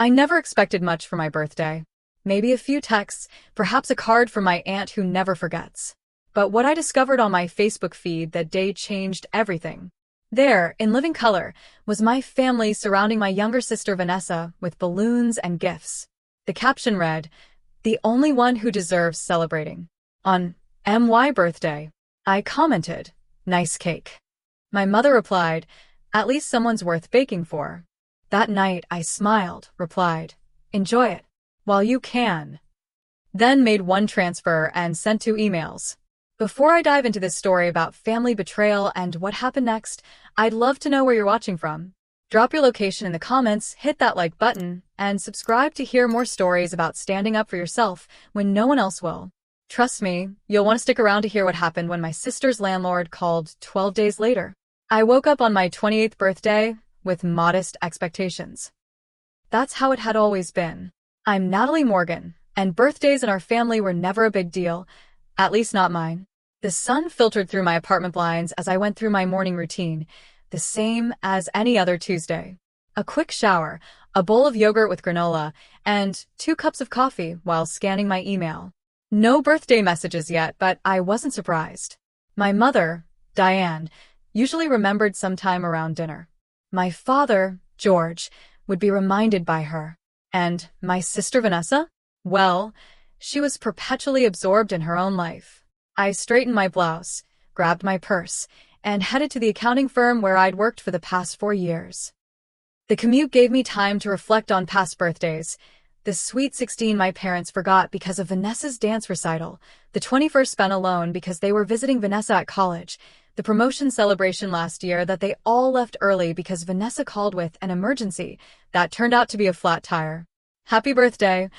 I never expected much for my birthday. Maybe a few texts, perhaps a card from my aunt who never forgets. But what I discovered on my Facebook feed that day changed everything. There, in living color, was my family surrounding my younger sister Vanessa with balloons and gifts. The caption read, "The only one who deserves celebrating." On MY birthday, I commented, "Nice cake." My mother replied, "At least someone's worth baking for." That night, I smiled, replied, "Enjoy it, while you can." Then made one transfer and sent 2 emails. Before I dive into this story about family betrayal and what happened next, I'd love to know where you're watching from. Drop your location in the comments, hit that like button, and subscribe to hear more stories about standing up for yourself when no one else will. Trust me, you'll want to stick around to hear what happened when my sister's landlord called 12 days later. I woke up on my 28th birthday with modest expectations. That's how it had always been. I'm Natalie Morgan, and birthdays in our family were never a big deal, at least not mine. The sun filtered through my apartment blinds as I went through my morning routine, the same as any other Tuesday. A quick shower, a bowl of yogurt with granola, and 2 cups of coffee while scanning my email. No birthday messages yet, but I wasn't surprised. My mother, Diane, usually remembered sometime around dinner. My father, George, would be reminded by her. And my sister Vanessa? Well, she was perpetually absorbed in her own life. I straightened my blouse, grabbed my purse, and headed to the accounting firm where I'd worked for the past 4 years. The commute gave me time to reflect on past birthdays. The sweet 16 my parents forgot because of Vanessa's dance recital, the 21st spent alone because they were visiting Vanessa at college, the promotion celebration last year that they all left early because Vanessa called with an emergency that turned out to be a flat tire. Happy birthday,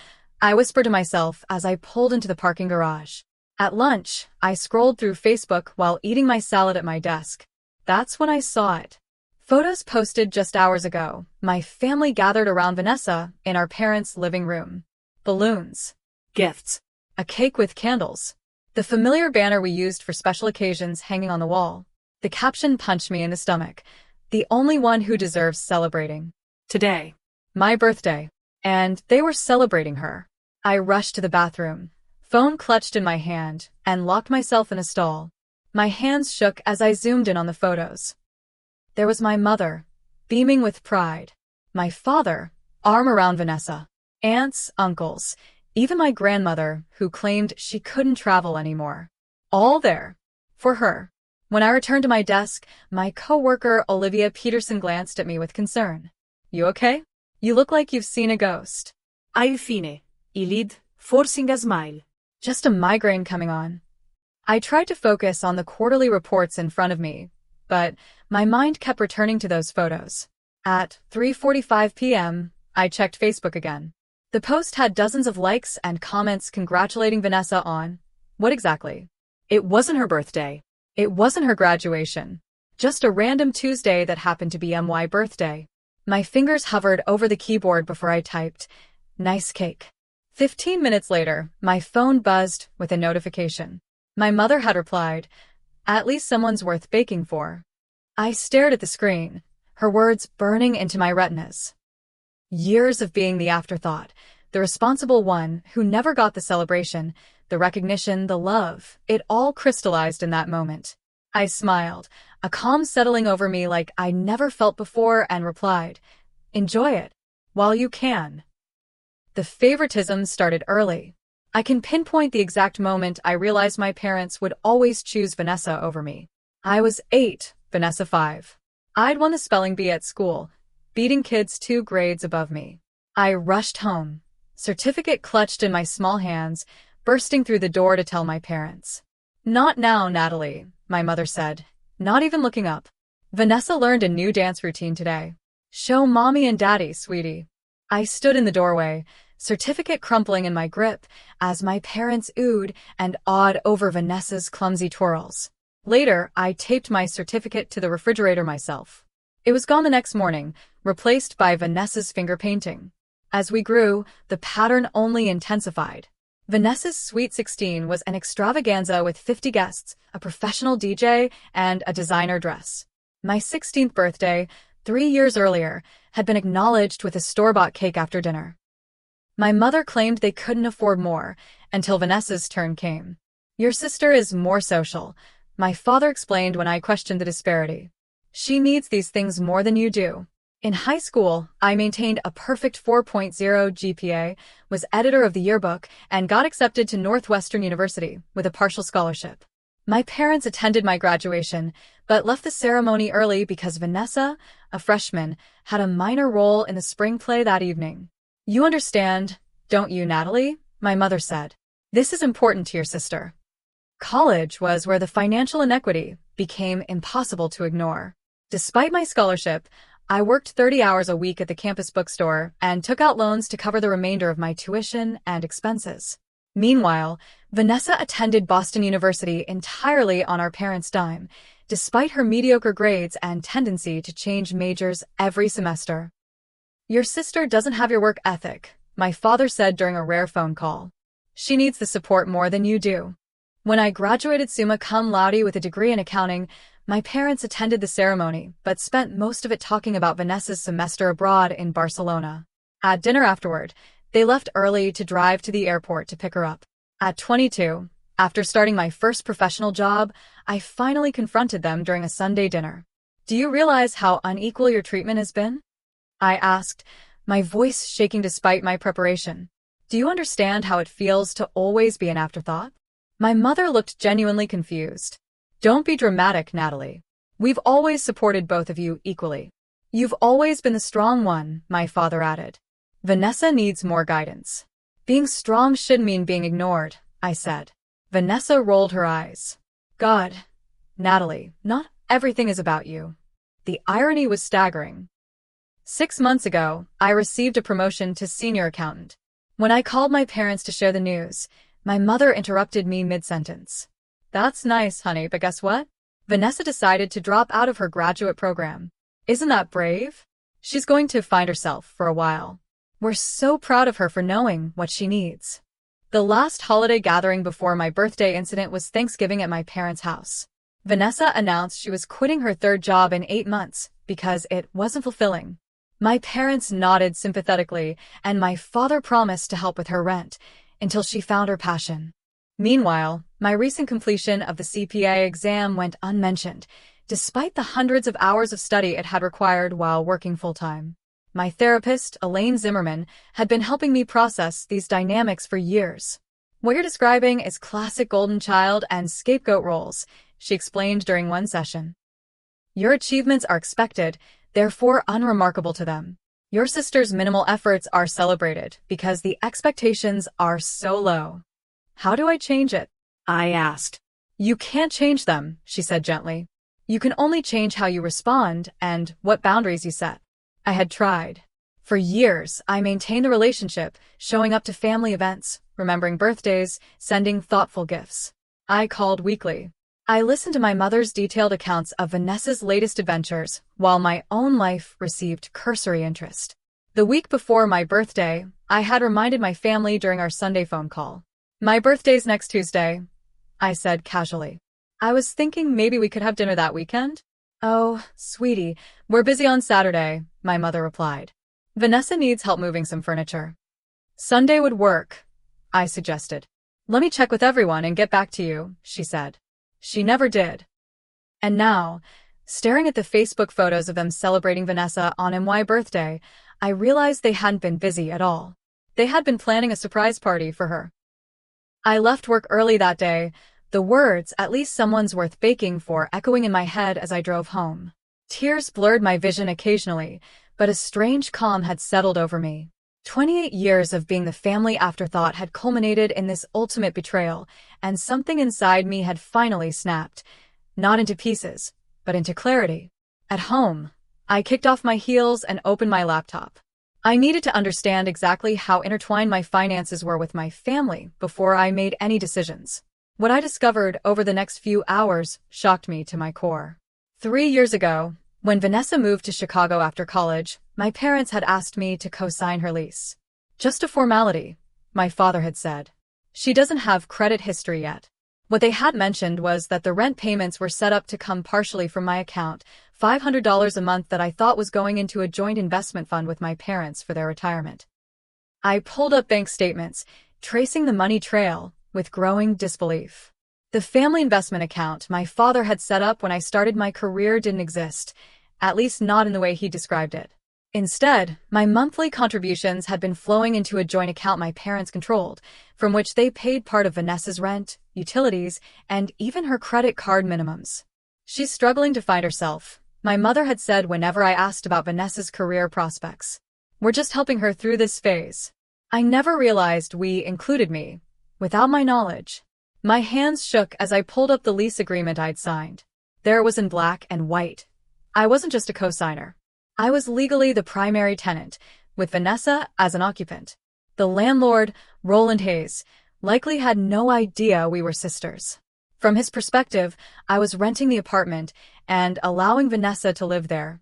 I whispered to myself as I pulled into the parking garage. At lunch, I scrolled through Facebook while eating my salad at my desk. That's when I saw it. Photos posted just hours ago. My family gathered around Vanessa in our parents' living room. Balloons. Gifts. A cake with candles. The familiar banner we used for special occasions hanging on the wall. The caption punched me in the stomach. The only one who deserves celebrating. Today. My birthday. And they were celebrating her. I rushed to the bathroom, phone clutched in my hand, and locked myself in a stall. My hands shook as I zoomed in on the photos. There was my mother, beaming with pride. My father, arm around Vanessa. Aunts, uncles, even my grandmother, who claimed she couldn't travel anymore. All there. For her. When I returned to my desk, my coworker Olivia Peterson glanced at me with concern. You okay? You look like you've seen a ghost. Hai fine. Ilid, forcing a smile. Just a migraine coming on. I tried to focus on the quarterly reports in front of me, but my mind kept returning to those photos. At 3:45 p.m., I checked Facebook again. The post had dozens of likes and comments congratulating Vanessa on what exactly? It wasn't her birthday. It wasn't her graduation. Just a random Tuesday that happened to be MY birthday. My fingers hovered over the keyboard before I typed, "Nice cake." 15 minutes later, my phone buzzed with a notification. My mother had replied, "At least someone's worth baking for." I stared at the screen, her words burning into my retinas. Years of being the afterthought, the responsible one who never got the celebration, the recognition, the love, it all crystallized in that moment. I smiled, a calm settling over me like I never felt before, and replied, "Enjoy it, while you can." The favoritism started early. I can pinpoint the exact moment I realized my parents would always choose Vanessa over me. I was 8, Vanessa 5. I'd won the spelling bee at school, beating kids 2 grades above me. I rushed home, certificate clutched in my small hands, bursting through the door to tell my parents. "Not now, Natalie," my mother said, not even looking up. "Vanessa learned a new dance routine today. Show mommy and daddy, sweetie." I stood in the doorway, certificate crumpling in my grip, as my parents oohed and awed over Vanessa's clumsy twirls. Later, I taped my certificate to the refrigerator myself. It was gone the next morning, replaced by Vanessa's finger painting. As we grew, the pattern only intensified. Vanessa's Sweet 16 was an extravaganza with 50 guests, a professional DJ, and a designer dress. My 16th birthday, 3 years earlier, had been acknowledged with a store-bought cake after dinner. My mother claimed they couldn't afford more until Vanessa's turn came. "Your sister is more social," my father explained when I questioned the disparity. "She needs these things more than you do." In high school, I maintained a perfect 4.0 GPA, was editor of the yearbook, and got accepted to Northwestern University with a partial scholarship. My parents attended my graduation, but left the ceremony early because Vanessa, a freshman, had a minor role in the spring play that evening. "You understand, don't you, Natalie?" my mother said. "This is important to your sister." College was where the financial inequity became impossible to ignore. Despite my scholarship, I worked 30 hours a week at the campus bookstore and took out loans to cover the remainder of my tuition and expenses. Meanwhile, Vanessa attended Boston University entirely on our parents' dime, despite her mediocre grades and tendency to change majors every semester. "Your sister doesn't have your work ethic," my father said during a rare phone call. "She needs the support more than you do." When I graduated summa cum laude with a degree in accounting, my parents attended the ceremony, but spent most of it talking about Vanessa's semester abroad in Barcelona. At dinner afterward, they left early to drive to the airport to pick her up. At 22, after starting my first professional job, I finally confronted them during a Sunday dinner. "Do you realize how unequal your treatment has been?" I asked, my voice shaking despite my preparation. "Do you understand how it feels to always be an afterthought?" My mother looked genuinely confused. "Don't be dramatic, Natalie. We've always supported both of you equally. You've always been the strong one," my father added. "Vanessa needs more guidance." "Being strong should mean being ignored," I said. Vanessa rolled her eyes. "God, Natalie, not everything is about you." The irony was staggering. 6 months ago, I received a promotion to senior accountant. When I called my parents to share the news, my mother interrupted me mid-sentence. "That's nice, honey, but guess what? Vanessa decided to drop out of her graduate program. Isn't that brave? She's going to find herself for a while. We're so proud of her for knowing what she needs." The last holiday gathering before my birthday incident was Thanksgiving at my parents' house. Vanessa announced she was quitting her third job in 8 months because it wasn't fulfilling. My parents nodded sympathetically, and my father promised to help with her rent until she found her passion. Meanwhile, my recent completion of the CPA exam went unmentioned, despite the hundreds of hours of study it had required while working full-time. My therapist, Elaine Zimmerman, had been helping me process these dynamics for years. "What you're describing is classic golden child and scapegoat roles," she explained during one session. "Your achievements are expected, therefore unremarkable to them. Your sister's minimal efforts are celebrated because the expectations are so low." "How do I change it?" I asked. "You can't change them," she said gently. "You can only change how you respond and what boundaries you set." I had tried. For years, I maintained the relationship, showing up to family events, remembering birthdays, sending thoughtful gifts. I called weekly. I listened to my mother's detailed accounts of Vanessa's latest adventures, while my own life received cursory interest. The week before my birthday, I had reminded my family during our Sunday phone call. "My birthday's next Tuesday," I said casually. "I was thinking maybe we could have dinner that weekend?" "Oh, sweetie, we're busy on Saturday," my mother replied. "Vanessa needs help moving some furniture." "Sunday would work," I suggested. "Let me check with everyone and get back to you," she said. She never did. And now, staring at the Facebook photos of them celebrating Vanessa on my birthday, I realized they hadn't been busy at all. They had been planning a surprise party for her. I left work early that day, the words, "at least someone's worth baking for," echoing in my head as I drove home. Tears blurred my vision occasionally, but a strange calm had settled over me. 28 years of being the family afterthought had culminated in this ultimate betrayal, and something inside me had finally snapped, not into pieces, but into clarity. At home, I kicked off my heels and opened my laptop. I needed to understand exactly how intertwined my finances were with my family before I made any decisions. What I discovered over the next few hours shocked me to my core. 3 years ago, when Vanessa moved to Chicago after college, my parents had asked me to co-sign her lease. "Just a formality," my father had said. "She doesn't have credit history yet." What they had mentioned was that the rent payments were set up to come partially from my account, $500 a month that I thought was going into a joint investment fund with my parents for their retirement. I pulled up bank statements, tracing the money trail with growing disbelief. The family investment account my father had set up when I started my career didn't exist, at least not in the way he described it. Instead, my monthly contributions had been flowing into a joint account my parents controlled, from which they paid part of Vanessa's rent, utilities, and even her credit card minimums. She's struggling to find herself, my mother had said whenever I asked about Vanessa's career prospects. We're just helping her through this phase. I never realized we included me, without my knowledge. My hands shook as I pulled up the lease agreement I'd signed. There it was in black and white. I wasn't just a co-signer. I was legally the primary tenant, with Vanessa as an occupant. The landlord, Roland Hayes, likely had no idea we were sisters. From his perspective, I was renting the apartment and allowing Vanessa to live there.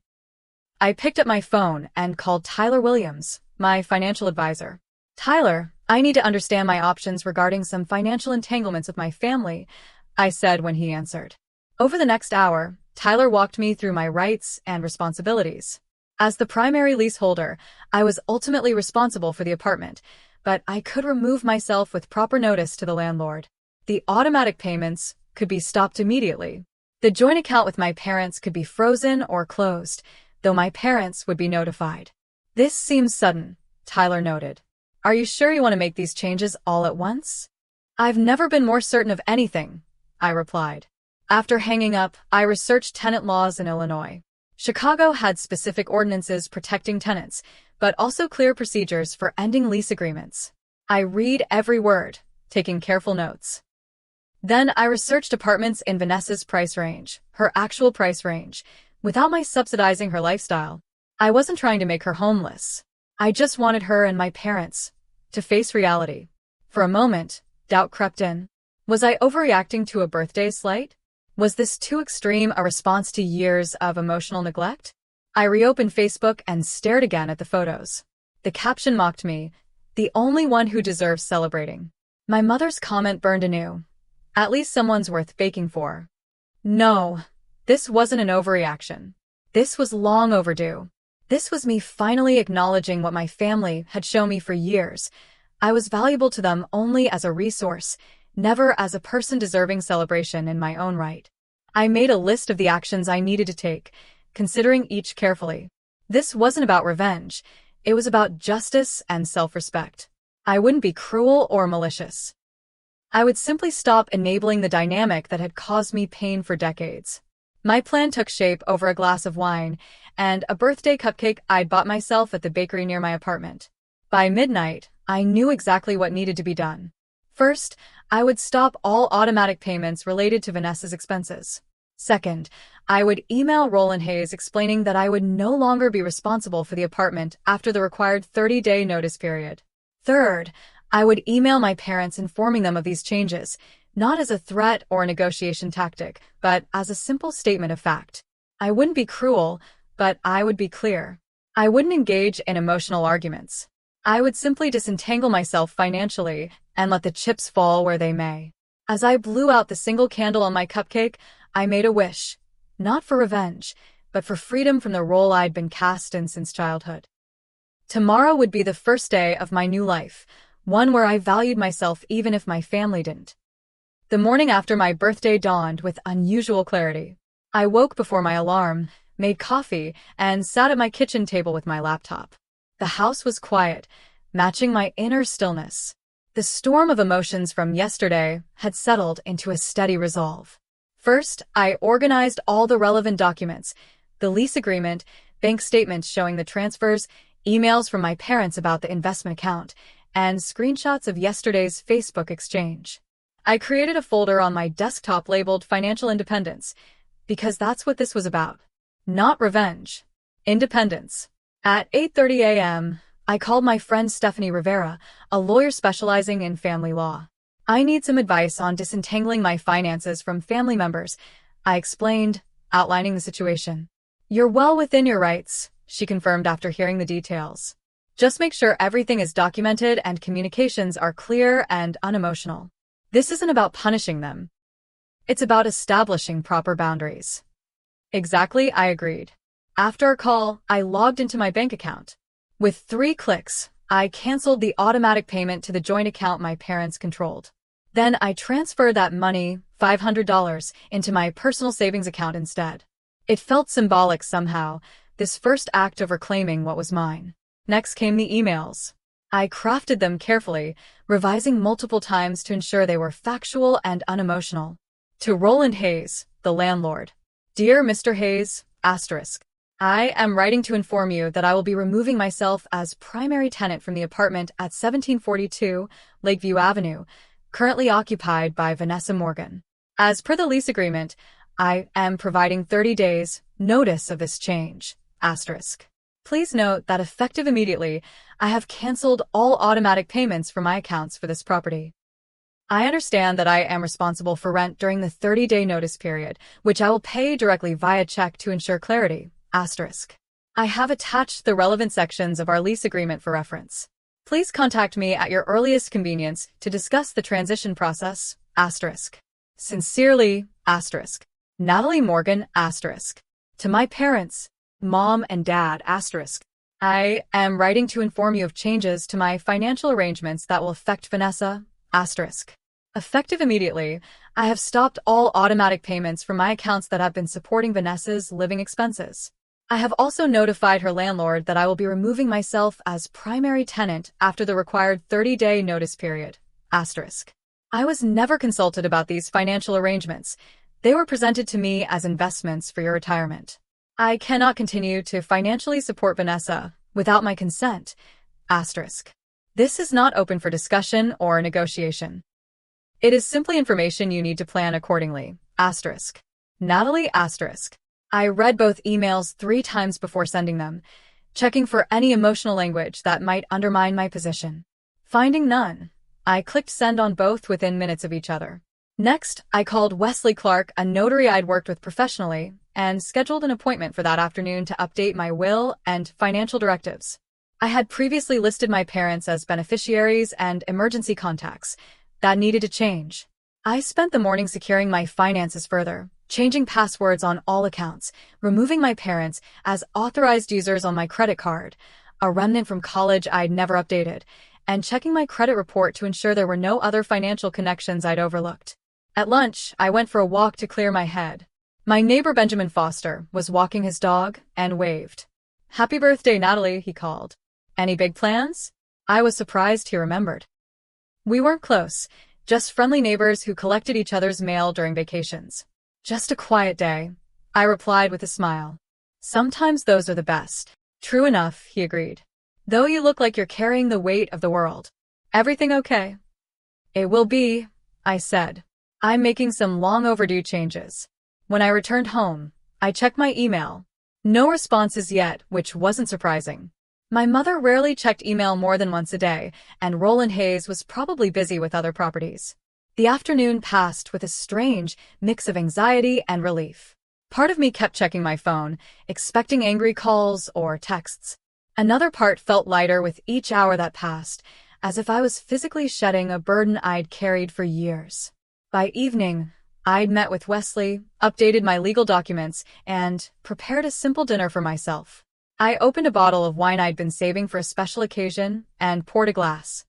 I picked up my phone and called Tyler Williams, my financial advisor. "Tyler, I need to understand my options regarding some financial entanglements with my family," I said when he answered. Over the next hour, Tyler walked me through my rights and responsibilities. As the primary leaseholder, I was ultimately responsible for the apartment, but I could remove myself with proper notice to the landlord. The automatic payments could be stopped immediately. The joint account with my parents could be frozen or closed, though my parents would be notified. "This seems sudden," Tyler noted. "Are you sure you want to make these changes all at once?" "I've never been more certain of anything," I replied. After hanging up, I researched tenant laws in Illinois. Chicago had specific ordinances protecting tenants, but also clear procedures for ending lease agreements. I read every word, taking careful notes. Then I researched apartments in Vanessa's price range, her actual price range, without my subsidizing her lifestyle. I wasn't trying to make her homeless. I just wanted her and my parents to face reality. For a moment, doubt crept in. Was I overreacting to a birthday slight? Was this too extreme a response to years of emotional neglect? I reopened Facebook and stared again at the photos. The caption mocked me, "The only one who deserves celebrating." My mother's comment burned anew. At least someone's worth baking for. No, this wasn't an overreaction. This was long overdue. This was me finally acknowledging what my family had shown me for years. I was valuable to them only as a resource, never as a person deserving celebration in my own right. I made a list of the actions I needed to take, considering each carefully. This wasn't about revenge. It was about justice and self-respect. I wouldn't be cruel or malicious. I would simply stop enabling the dynamic that had caused me pain for decades. My plan took shape over a glass of wine and a birthday cupcake I'd bought myself at the bakery near my apartment. By midnight, I knew exactly what needed to be done. First, I would stop all automatic payments related to Vanessa's expenses. Second, I would email Roland Hayes explaining that I would no longer be responsible for the apartment after the required 30-day notice period. Third, I would email my parents informing them of these changes, not as a threat or a negotiation tactic, but as a simple statement of fact. I wouldn't be cruel, but I would be clear. I wouldn't engage in emotional arguments. I would simply disentangle myself financially and let the chips fall where they may. As I blew out the single candle on my cupcake, I made a wish, not for revenge, but for freedom from the role I'd been cast in since childhood. Tomorrow would be the first day of my new life, one where I valued myself even if my family didn't. The morning after my birthday dawned with unusual clarity. I woke before my alarm, made coffee, and sat at my kitchen table with my laptop. The house was quiet, matching my inner stillness. The storm of emotions from yesterday had settled into a steady resolve. First, I organized all the relevant documents, the lease agreement, bank statements showing the transfers, emails from my parents about the investment account, and screenshots of yesterday's Facebook exchange. I created a folder on my desktop labeled Financial Independence, because that's what this was about. Not revenge. Independence. At 8:30 a.m., I called my friend Stephanie Rivera, a lawyer specializing in family law. "I need some advice on disentangling my finances from family members," I explained, outlining the situation. "You're well within your rights," she confirmed after hearing the details. "Just make sure everything is documented and communications are clear and unemotional. This isn't about punishing them. It's about establishing proper boundaries." Exactly, I agreed. After our call, I logged into my bank account. With 3 clicks, I canceled the automatic payment to the joint account my parents controlled. Then I transferred that money, $500, into my personal savings account instead. It felt symbolic somehow, this first act of reclaiming what was mine. Next came the emails. I crafted them carefully, revising multiple times to ensure they were factual and unemotional. To Roland Hayes, the landlord. Dear Mr. Hayes, asterisk. I am writing to inform you that I will be removing myself as primary tenant from the apartment at 1742 Lakeview Avenue, currently occupied by Vanessa Morgan. As per the lease agreement, I am providing 30 days notice of this change, asterisk. Please note that effective immediately, I have canceled all automatic payments from my accounts for this property. I understand that I am responsible for rent during the 30-day notice period, which I will pay directly via check to ensure clarity, asterisk. I have attached the relevant sections of our lease agreement for reference. Please contact me at your earliest convenience to discuss the transition process, asterisk. Sincerely, asterisk. Natalie Morgan, asterisk. To my parents, Mom and Dad, asterisk. I am writing to inform you of changes to my financial arrangements that will affect Vanessa, asterisk. Effective immediately, I have stopped all automatic payments from my accounts that have been supporting Vanessa's living expenses. I have also notified her landlord that I will be removing myself as primary tenant after the required 30-day notice period, asterisk. I was never consulted about these financial arrangements. They were presented to me as investments for your retirement. I cannot continue to financially support Vanessa without my consent, asterisk. This is not open for discussion or negotiation. It is simply information you need to plan accordingly, asterisk. Natalie, asterisk. I read both emails 3 times before sending them, checking for any emotional language that might undermine my position. Finding none, I clicked send on both within minutes of each other. Next, I called Wesley Clark, a notary I'd worked with professionally, and scheduled an appointment for that afternoon to update my will and financial directives. I had previously listed my parents as beneficiaries and emergency contacts. That needed to change. I spent the morning securing my finances further, changing passwords on all accounts, removing my parents as authorized users on my credit card, a remnant from college I'd never updated, and checking my credit report to ensure there were no other financial connections I'd overlooked. At lunch, I went for a walk to clear my head. My neighbor Benjamin Foster was walking his dog and waved. "Happy birthday, Natalie," he called. "Any big plans?" I was surprised he remembered. We weren't close, just friendly neighbors who collected each other's mail during vacations. "Just a quiet day," I replied with a smile. "Sometimes those are the best." "True enough," he agreed. "Though you look like you're carrying the weight of the world. Everything okay?" "It will be," I said. "I'm making some long overdue changes." When I returned home, I checked my email. No responses yet, which wasn't surprising. My mother rarely checked email more than once a day, and Roland Hayes was probably busy with other properties. The afternoon passed with a strange mix of anxiety and relief. Part of me kept checking my phone, expecting angry calls or texts. Another part felt lighter with each hour that passed, as if I was physically shedding a burden I'd carried for years. By evening, I'd met with Wesley, updated my legal documents, and prepared a simple dinner for myself. I opened a bottle of wine I'd been saving for a special occasion and poured a glass.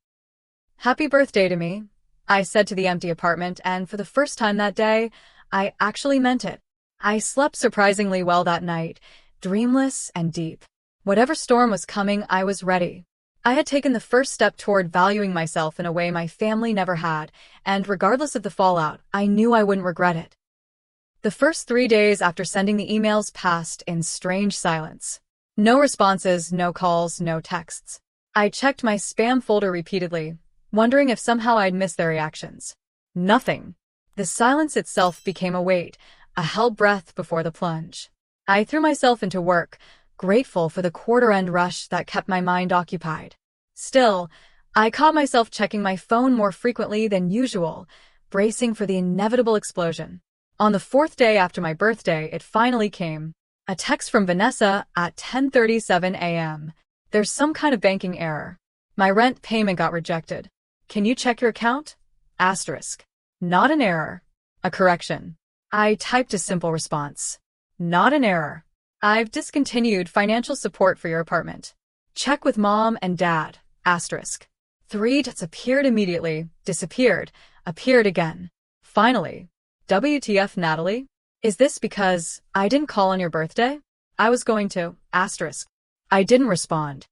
"Happy birthday to me," I said to the empty apartment, and for the first time that day, I actually meant it. I slept surprisingly well that night, dreamless and deep. Whatever storm was coming, I was ready. I had taken the first step toward valuing myself in a way my family never had, and regardless of the fallout, I knew I wouldn't regret it. The first 3 days after sending the emails passed in strange silence. No responses, no calls, no texts. I checked my spam folder repeatedly, wondering if somehow I'd missed their reactions. Nothing. The silence itself became a weight, a held breath before the plunge. I threw myself into work, grateful for the quarter-end rush that kept my mind occupied. Still, I caught myself checking my phone more frequently than usual, bracing for the inevitable explosion. On the 4th day after my birthday, it finally came. A text from Vanessa at 10:37 a.m. "There's some kind of banking error. My rent payment got rejected. Can you check your account?" Asterisk. Not an error. A correction. I typed a simple response. Not an error. I've discontinued financial support for your apartment. Check with mom and dad. Asterisk. 3 dots appeared immediately, disappeared, appeared again. Finally. WTF, Natalie? Is this because I didn't call on your birthday? I was going to. Asterisk. I didn't respond.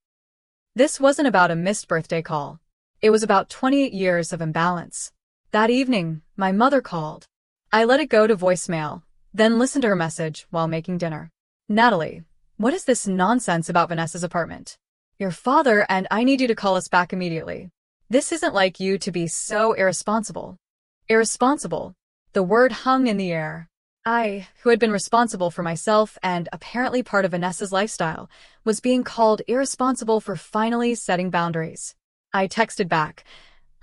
This wasn't about a missed birthday call. It was about 28 years of imbalance. That evening, my mother called. I let it go to voicemail, then listened to her message while making dinner. Natalie, what is this nonsense about Vanessa's apartment? Your father and I need you to call us back immediately. This isn't like you to be so irresponsible. Irresponsible. The word hung in the air. I, who had been responsible for myself and apparently part of Vanessa's lifestyle, was being called irresponsible for finally setting boundaries. I texted back,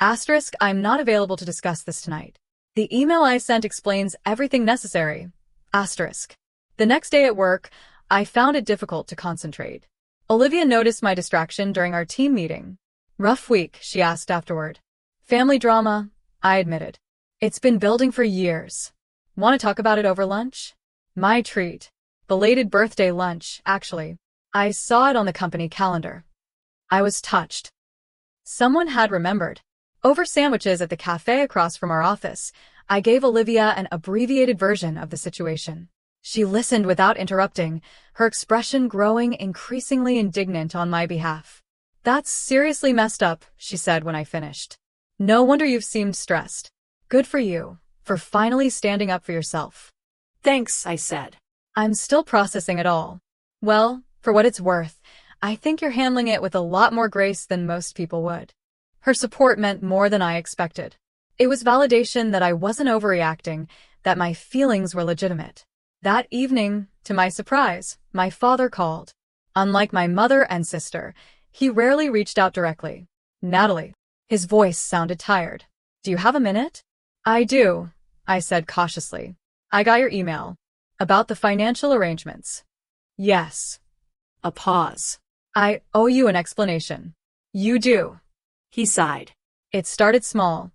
asterisk, I'm not available to discuss this tonight. The email I sent explains everything necessary. Asterisk. The next day at work, I found it difficult to concentrate. Olivia noticed my distraction during our team meeting. Rough week, she asked afterward. Family drama, I admitted. It's been building for years. Want to talk about it over lunch? My treat. Belated birthday lunch, actually. I saw it on the company calendar. I was touched. Someone had remembered. Over sandwiches at the cafe across from our office, I gave Olivia an abbreviated version of the situation. She listened without interrupting, her expression growing increasingly indignant on my behalf. That's seriously messed up, she said when I finished. No wonder you've seemed stressed. Good for you, for finally standing up for yourself. Thanks, I said. I'm still processing it all. Well, for what it's worth, I think you're handling it with a lot more grace than most people would. Her support meant more than I expected. It was validation that I wasn't overreacting, that my feelings were legitimate. That evening, to my surprise, my father called. Unlike my mother and sister, he rarely reached out directly. Natalie. His voice sounded tired. Do you have a minute? I do, I said cautiously. I got your email. About the financial arrangements. Yes. A pause. I owe you an explanation. You do. He sighed. It started small.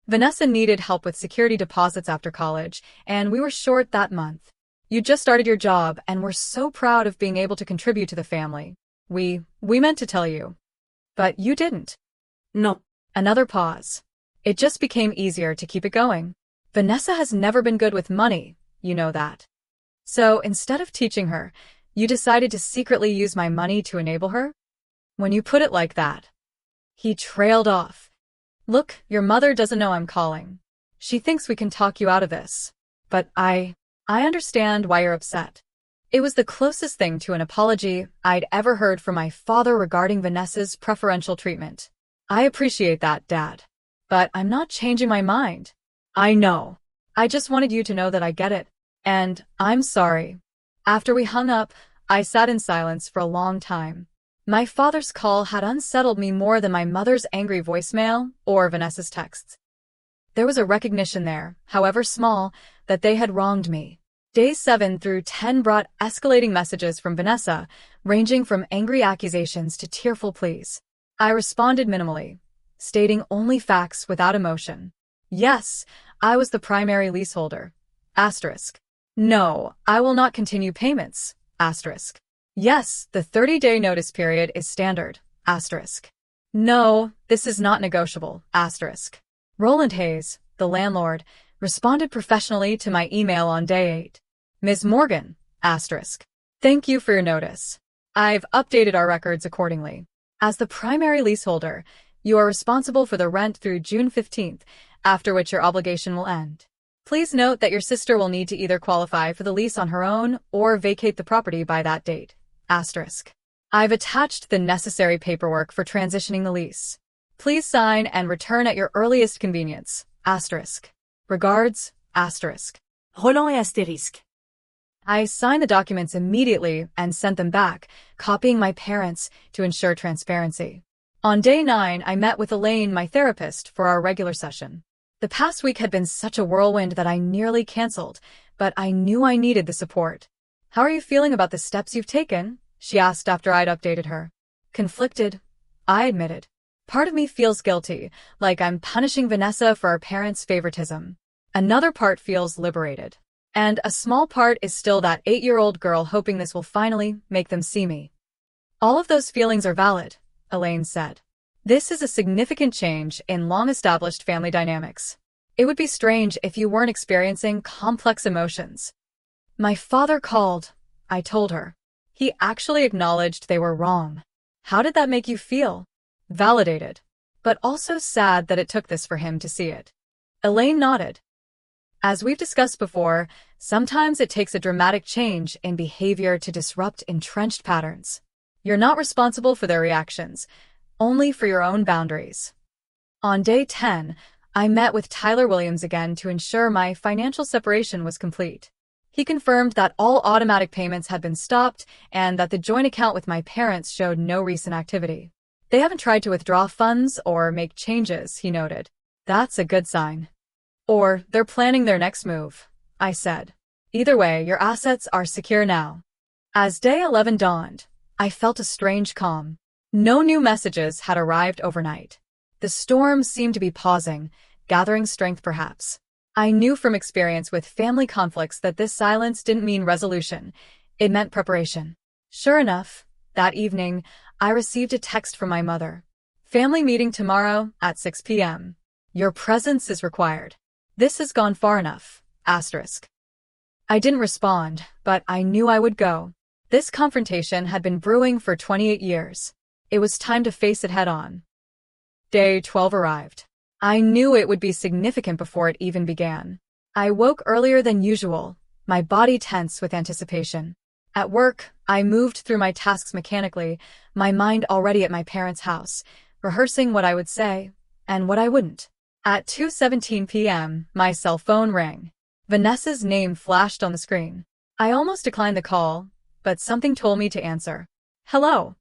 Vanessa needed help with security deposits after college, and we were short that month. You just started your job, and we're so proud of being able to contribute to the family. We meant to tell you. But you didn't. No. Another pause. It just became easier to keep it going. Vanessa has never been good with money, you know that. So instead of teaching her, you decided to secretly use my money to enable her? When you put it like that. He trailed off. Look, your mother doesn't know I'm calling. She thinks we can talk you out of this. But I understand why you're upset. It was the closest thing to an apology I'd ever heard from my father regarding Vanessa's preferential treatment. I appreciate that, Dad. But I'm not changing my mind. I know. I just wanted you to know that I get it. And I'm sorry. After we hung up, I sat in silence for a long time. My father's call had unsettled me more than my mother's angry voicemail or Vanessa's texts. There was a recognition there, however small, that they had wronged me. Days 7 through 10 brought escalating messages from Vanessa, ranging from angry accusations to tearful pleas. I responded minimally, stating only facts without emotion. Yes, I was the primary leaseholder. Asterisk. No, I will not continue payments. Asterisk. Yes, the 30-day notice period is standard. Asterisk. No, this is not negotiable. Asterisk. Roland Hayes, the landlord, responded professionally to my email on day 8. Ms. Morgan. Asterisk. Thank you for your notice. I've updated our records accordingly. As the primary leaseholder, you are responsible for the rent through June 15th, after which your obligation will end. Please note that your sister will need to either qualify for the lease on her own or vacate the property by that date. Asterisk. I've attached the necessary paperwork for transitioning the lease. Please sign and return at your earliest convenience. Asterisk. Regards. Asterisk. Roland et astérisque. I signed the documents immediately and sent them back, copying my parents to ensure transparency. On day 9, I met with Elaine, my therapist, for our regular session. The past week had been such a whirlwind that I nearly canceled, but I knew I needed the support. How are you feeling about the steps you've taken? She asked after I'd updated her. Conflicted, I admitted. Part of me feels guilty, like I'm punishing Vanessa for our parents' favoritism. Another part feels liberated. And a small part is still that 8-year-old girl hoping this will finally make them see me. All of those feelings are valid, Elaine said. This is a significant change in long-established family dynamics. It would be strange if you weren't experiencing complex emotions. My father called, I told her. He actually acknowledged they were wrong. How did that make you feel? Validated, but also sad that it took this for him to see it. Elaine nodded. As we've discussed before, sometimes it takes a dramatic change in behavior to disrupt entrenched patterns. You're not responsible for their reactions, only for your own boundaries. On day 10, I met with Tyler Williams again to ensure my financial separation was complete. He confirmed that all automatic payments had been stopped and that the joint account with my parents showed no recent activity. They haven't tried to withdraw funds or make changes, he noted. That's a good sign. Or they're planning their next move, I said. Either way, your assets are secure now. As day 11 dawned, I felt a strange calm. No new messages had arrived overnight. The storm seemed to be pausing, gathering strength perhaps. I knew from experience with family conflicts that this silence didn't mean resolution. It meant preparation. Sure enough, that evening, I received a text from my mother. Family meeting tomorrow at 6 p.m. Your presence is required. This has gone far enough. Asterisk. I didn't respond, but I knew I would go. This confrontation had been brewing for 28 years. It was time to face it head-on. Day 12 arrived. I knew it would be significant before it even began. I woke earlier than usual, my body tense with anticipation. At work, I moved through my tasks mechanically, my mind already at my parents' house, rehearsing what I would say and what I wouldn't. At 2:17 p.m., my cell phone rang. Vanessa's name flashed on the screen. I almost declined the call, but something told me to answer. Hello.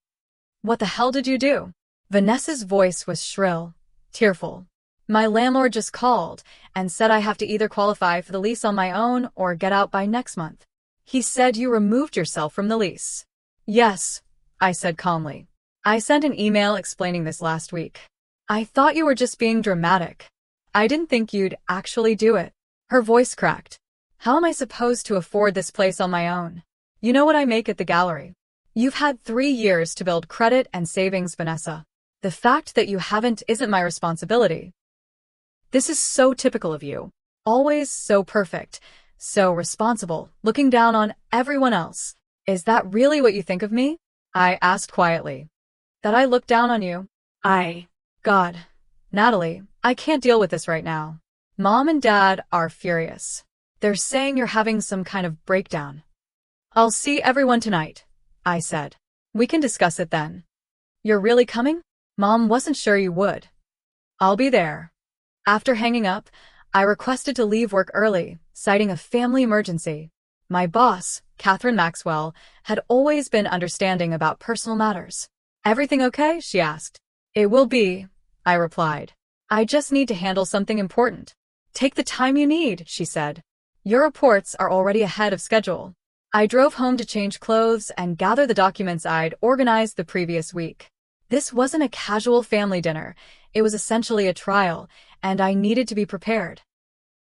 What the hell did you do? Vanessa's voice was shrill, tearful. My landlord just called and said I have to either qualify for the lease on my own or get out by next month. He said you removed yourself from the lease. Yes, I said calmly. I sent an email explaining this last week. I thought you were just being dramatic. I didn't think you'd actually do it. Her voice cracked. How am I supposed to afford this place on my own? You know what I make at the gallery. You've had 3 years to build credit and savings, Vanessa. The fact that you haven't isn't my responsibility. This is so typical of you. Always so perfect, so responsible, looking down on everyone else. Is that really what you think of me? I asked quietly. That I look down on you? God. Natalie, I can't deal with this right now. Mom and Dad are furious. They're saying you're having some kind of breakdown. I'll see everyone tonight, I said. We can discuss it then. You're really coming? Mom wasn't sure you would. I'll be there. After hanging up, I requested to leave work early, citing a family emergency. My boss, Catherine Maxwell, had always been understanding about personal matters. Everything okay? She asked. It will be, I replied. I just need to handle something important. Take the time you need, she said. Your reports are already ahead of schedule. I drove home to change clothes and gather the documents I'd organized the previous week. This wasn't a casual family dinner. It was essentially a trial, and I needed to be prepared.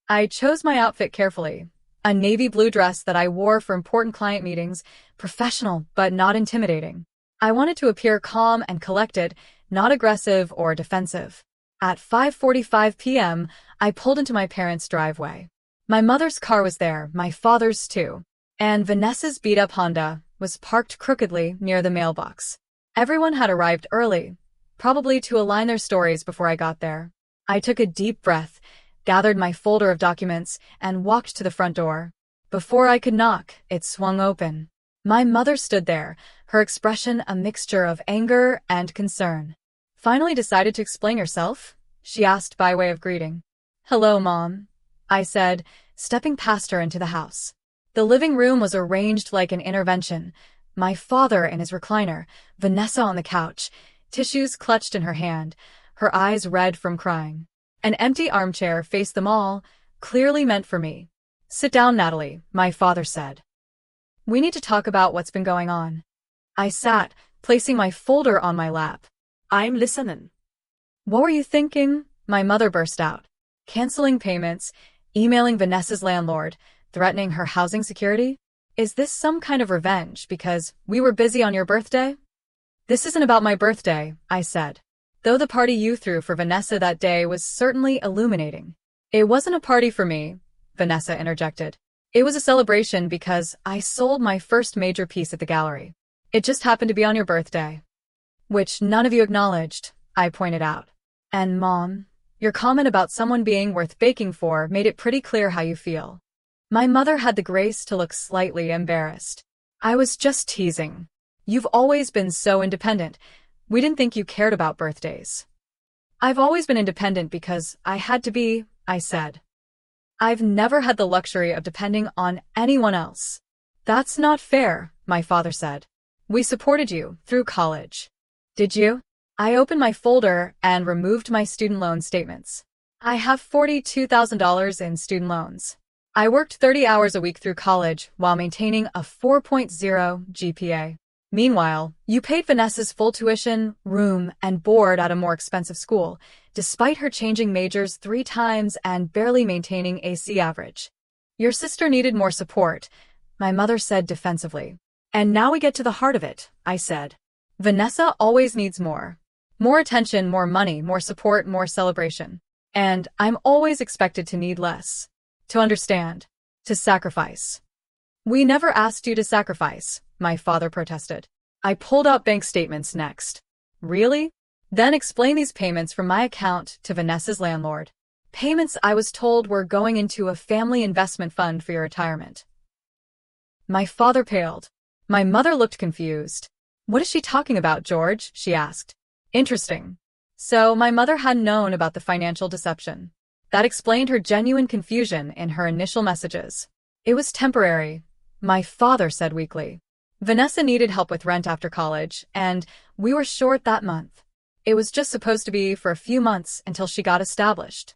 I chose my outfit carefully. A navy blue dress that I wore for important client meetings, professional but not intimidating. I wanted to appear calm and collected, not aggressive or defensive. At 5:45 p.m., I pulled into my parents' driveway. My mother's car was there, my father's too, and Vanessa's beat-up Honda was parked crookedly near the mailbox. Everyone had arrived early, probably to align their stories before I got there. I took a deep breath, gathered my folder of documents, and walked to the front door. Before I could knock, it swung open. My mother stood there, her expression a mixture of anger and concern. Finally decided to explain yourself? She asked by way of greeting. Hello, Mom, I said, stepping past her into the house. The living room was arranged like an intervention. My father in his recliner, Vanessa on the couch, tissues clutched in her hand, her eyes red from crying. An empty armchair faced them all, clearly meant for me. Sit down, Natalie, my father said. We need to talk about what's been going on. I sat, placing my folder on my lap. I'm listening. What were you thinking? My mother burst out. Canceling payments, emailing Vanessa's landlord, threatening her housing security? Is this some kind of revenge because we were busy on your birthday? This isn't about my birthday, I said. Though the party you threw for Vanessa that day was certainly illuminating. It wasn't a party for me, Vanessa interjected. It was a celebration because I sold my first major piece at the gallery. It just happened to be on your birthday. Which none of you acknowledged, I pointed out. And Mom, your comment about someone being worth baking for made it pretty clear how you feel. My mother had the grace to look slightly embarrassed. I was just teasing. You've always been so independent. We didn't think you cared about birthdays. I've always been independent because I had to be, I said. I've never had the luxury of depending on anyone else. That's not fair, my father said. We supported you through college. Did you? I opened my folder and removed my student loan statements. I have $42,000 in student loans. I worked 30 hours a week through college while maintaining a 4.0 GPA. Meanwhile, you paid Vanessa's full tuition, room, and board at a more expensive school, despite her changing majors 3 times and barely maintaining a C average. Your sister needed more support, my mother said defensively. And now we get to the heart of it, I said. Vanessa always needs more. More attention, more money, more support, more celebration. And I'm always expected to need less. To understand. To sacrifice. We never asked you to sacrifice, my father protested. I pulled out bank statements next. Really? Then explain these payments from my account to Vanessa's landlord. Payments I was told were going into a family investment fund for your retirement. My father paled. My mother looked confused. What is she talking about, George? She asked. Interesting. So my mother hadn't known about the financial deception. That explained her genuine confusion in her initial messages. It was temporary, my father said weakly. Vanessa needed help with rent after college, and we were short that month. It was just supposed to be for a few months until she got established.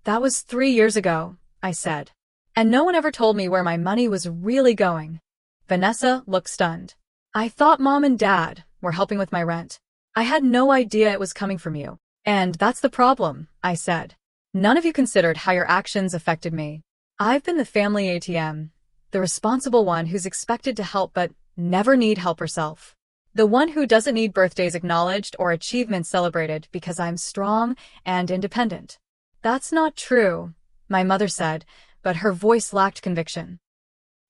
That was 3 years ago, I said. And no one ever told me where my money was really going. Vanessa looked stunned. I thought Mom and Dad were helping with my rent. I had no idea it was coming from you. And that's the problem, I said. None of you considered how your actions affected me. I've been the family ATM, the responsible one who's expected to help but never need help herself. The one who doesn't need birthdays acknowledged or achievements celebrated because I'm strong and independent. That's not true, my mother said, but her voice lacked conviction.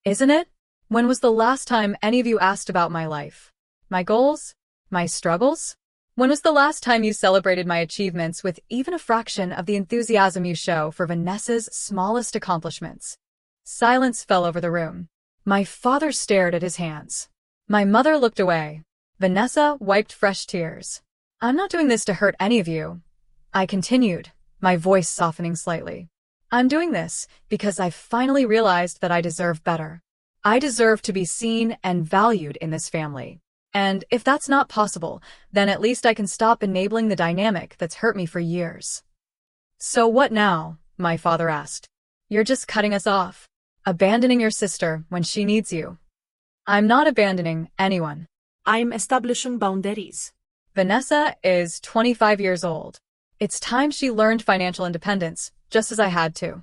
Isn't it? When was the last time any of you asked about my life? My goals? My struggles? When was the last time you celebrated my achievements with even a fraction of the enthusiasm you show for Vanessa's smallest accomplishments? Silence fell over the room. My father stared at his hands. My mother looked away. Vanessa wiped fresh tears. I'm not doing this to hurt any of you, I continued, my voice softening slightly. I'm doing this because I've finally realized that I deserve better. I deserve to be seen and valued in this family. And if that's not possible, then at least I can stop enabling the dynamic that's hurt me for years. So what now? My father asked. You're just cutting us off, abandoning your sister when she needs you. I'm not abandoning anyone. I'm establishing boundaries. Vanessa is 25 years old. It's time she learned financial independence, just as I had to.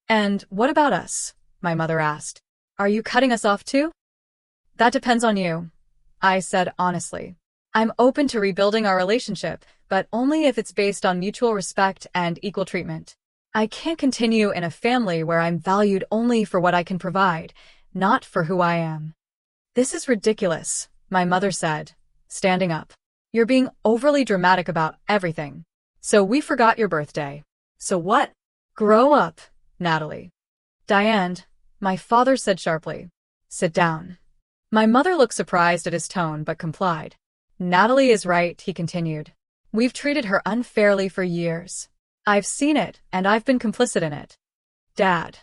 And what about us? My mother asked. Are you cutting us off too? That depends on you, I said honestly. I'm open to rebuilding our relationship, but only if it's based on mutual respect and equal treatment. I can't continue in a family where I'm valued only for what I can provide, not for who I am. This is ridiculous, my mother said, standing up. You're being overly dramatic about everything. So we forgot your birthday. So what? Grow up, Natalie. Diane, my father said sharply. Sit down. My mother looked surprised at his tone but complied. Natalie is right, he continued. We've treated her unfairly for years. I've seen it, and I've been complicit in it. Dad.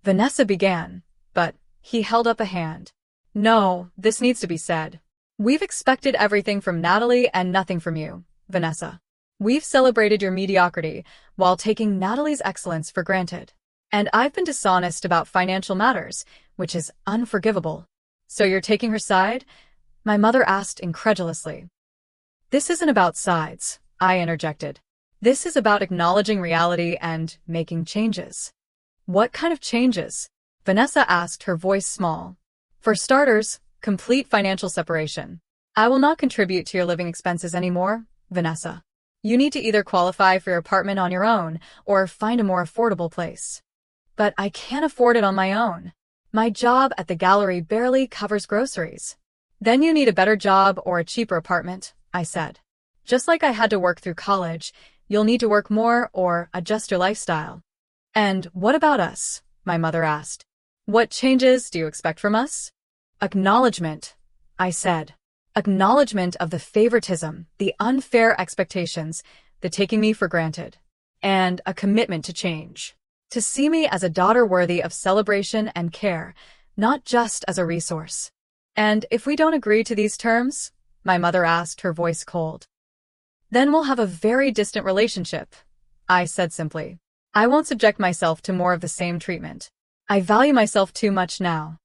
Vanessa began, but he held up a hand. No, this needs to be said. We've expected everything from Natalie and nothing from you, Vanessa. We've celebrated your mediocrity while taking Natalie's excellence for granted. And I've been dishonest about financial matters, which is unforgivable. So you're taking her side? My mother asked incredulously. This isn't about sides, I interjected. This is about acknowledging reality and making changes. What kind of changes? Vanessa asked, her voice small. For starters, complete financial separation. I will not contribute to your living expenses anymore, Vanessa. You need to either qualify for your apartment on your own or find a more affordable place. But I can't afford it on my own. My job at the gallery barely covers groceries. Then you need a better job or a cheaper apartment, I said. Just like I had to work through college, you'll need to work more or adjust your lifestyle. And what about us? My mother asked. What changes do you expect from us? Acknowledgement, I said. Acknowledgement of the favoritism, the unfair expectations, the taking me for granted. And a commitment to change. To see me as a daughter worthy of celebration and care, not just as a resource. And if we don't agree to these terms? My mother asked, her voice cold. Then we'll have a very distant relationship, I said simply. I won't subject myself to more of the same treatment. I value myself too much now.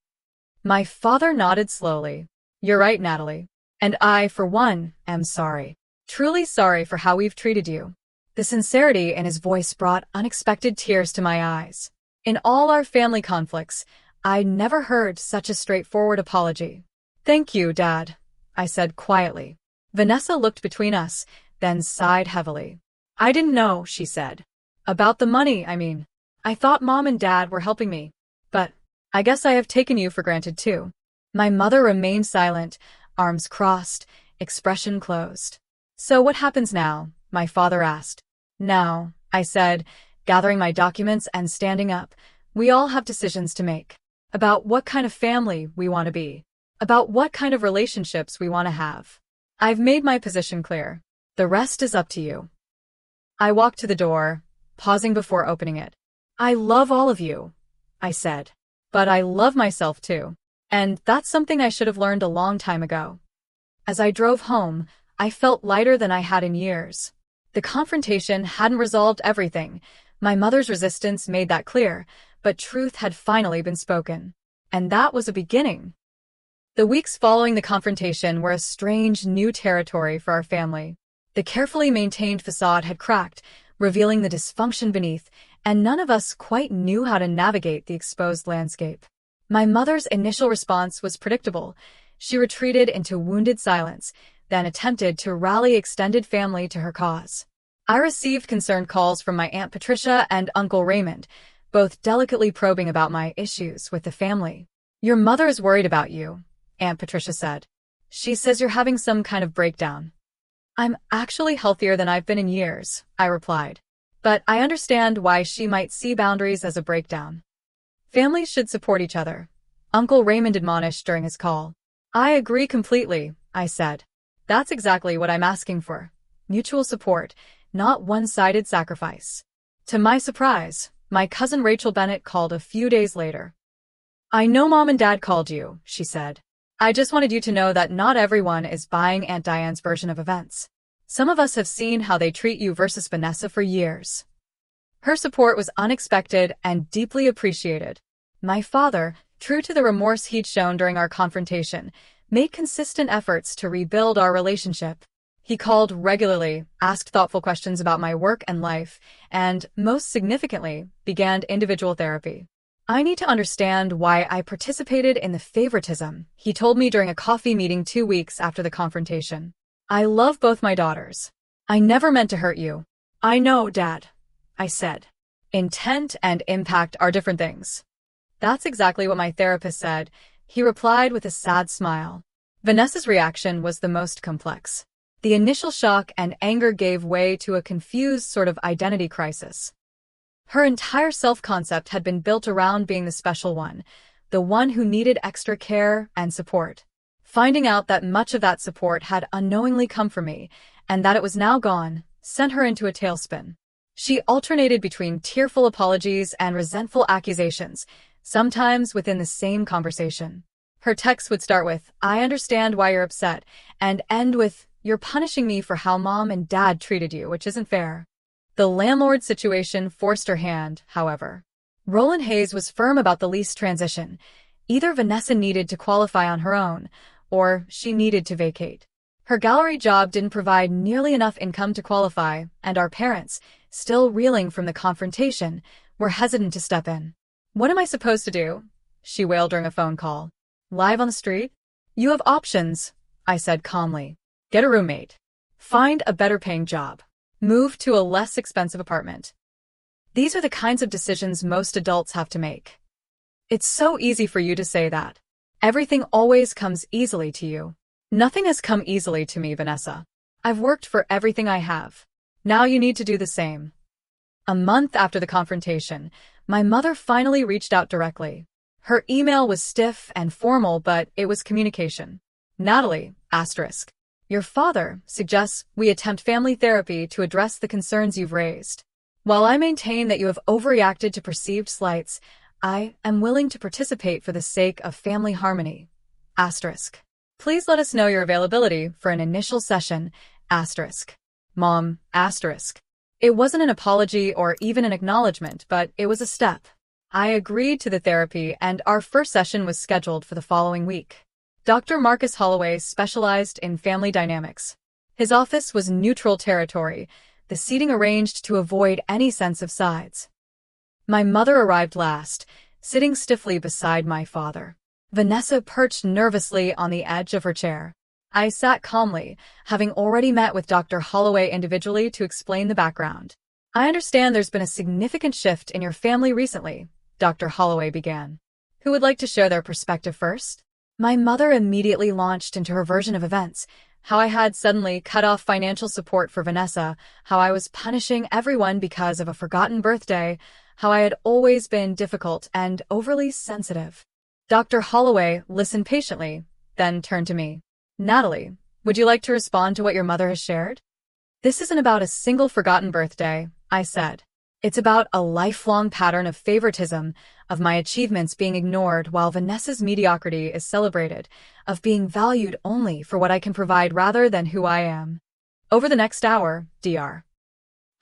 My father nodded slowly. You're right, Natalie. And I, for one, am sorry. Truly sorry for how we've treated you. The sincerity in his voice brought unexpected tears to my eyes. In all our family conflicts, I never heard such a straightforward apology. Thank you, Dad, I said quietly. Vanessa looked between us, then sighed heavily. I didn't know, she said. About the money, I mean. I thought Mom and Dad were helping me. But I guess I have taken you for granted too. My mother remained silent, arms crossed, expression closed. So what happens now? My father asked. Now, I said, gathering my documents and standing up, we all have decisions to make. About what kind of family we want to be. About what kind of relationships we want to have. I've made my position clear. The rest is up to you. I walked to the door, pausing before opening it. I love all of you, I said. But I love myself too. And that's something I should have learned a long time ago. As I drove home, I felt lighter than I had in years. The confrontation hadn't resolved everything. My mother's resistance made that clear, but truth had finally been spoken. And that was a beginning. The weeks following the confrontation were a strange new territory for our family. The carefully maintained facade had cracked, revealing the dysfunction beneath, and none of us quite knew how to navigate the exposed landscape. My mother's initial response was predictable. She retreated into wounded silence, then attempted to rally extended family to her cause. I received concerned calls from my Aunt Patricia and Uncle Raymond, both delicately probing about my issues with the family. Your mother is worried about you, Aunt Patricia said. She says you're having some kind of breakdown. I'm actually healthier than I've been in years, I replied. But I understand why she might see boundaries as a breakdown. Families should support each other, Uncle Raymond admonished during his call. I agree completely, I said. That's exactly what I'm asking for. Mutual support, not one-sided sacrifice. To my surprise, my cousin Rachel Bennett called a few days later. I know Mom and Dad called you, she said. I just wanted you to know that not everyone is buying Aunt Diane's version of events. Some of us have seen how they treat you versus Vanessa for years. Her support was unexpected and deeply appreciated. My father, true to the remorse he'd shown during our confrontation, made consistent efforts to rebuild our relationship. He called regularly, asked thoughtful questions about my work and life, and, most significantly, began individual therapy. I need to understand why I participated in the favoritism, he told me during a coffee meeting 2 weeks after the confrontation. I love both my daughters. I never meant to hurt you. I know, Dad, I said. Intent and impact are different things. That's exactly what my therapist said, he replied with a sad smile. Vanessa's reaction was the most complex. The initial shock and anger gave way to a confused sort of identity crisis. Her entire self-concept had been built around being the special one, the one who needed extra care and support. Finding out that much of that support had unknowingly come from me, and that it was now gone, sent her into a tailspin. She alternated between tearful apologies and resentful accusations, sometimes within the same conversation. Her texts would start with, I understand why you're upset, and end with, you're punishing me for how Mom and Dad treated you, which isn't fair. The landlord situation forced her hand, however. Roland Hayes was firm about the lease transition. Either Vanessa needed to qualify on her own, or she needed to vacate. Her gallery job didn't provide nearly enough income to qualify, and our parents, still reeling from the confrontation, were hesitant to step in. What am I supposed to do? she wailed during a phone call. Live on the street? You have options, I said calmly. Get a roommate. Find a better-paying job. Move to a less expensive apartment. These are the kinds of decisions most adults have to make. It's so easy for you to say that. Everything always comes easily to you. Nothing has come easily to me, Vanessa. I've worked for everything I have. Now you need to do the same. A month after the confrontation, my mother finally reached out directly. Her email was stiff and formal, but it was communication. Natalie, asterisk. Your father suggests we attempt family therapy to address the concerns you've raised. While I maintain that you have overreacted to perceived slights, I am willing to participate for the sake of family harmony. Asterisk. Please let us know your availability for an initial session. Asterisk. Mom, asterisk. It wasn't an apology or even an acknowledgement, but it was a step. I agreed to the therapy, and our first session was scheduled for the following week. Dr. Marcus Holloway specialized in family dynamics. His office was neutral territory, the seating arranged to avoid any sense of sides. My mother arrived last, sitting stiffly beside my father. Vanessa perched nervously on the edge of her chair. I sat calmly, having already met with Dr. Holloway individually to explain the background. I understand there's been a significant shift in your family recently, Dr. Holloway began. Who would like to share their perspective first? My mother immediately launched into her version of events, how I had suddenly cut off financial support for Vanessa, how I was punishing everyone because of a forgotten birthday, how I had always been difficult and overly sensitive. Dr. Holloway listened patiently, then turned to me. Natalie, would you like to respond to what your mother has shared? This isn't about a single forgotten birthday, I said. It's about a lifelong pattern of favoritism, of my achievements being ignored while Vanessa's mediocrity is celebrated, of being valued only for what I can provide rather than who I am. Over the next hour, Dr.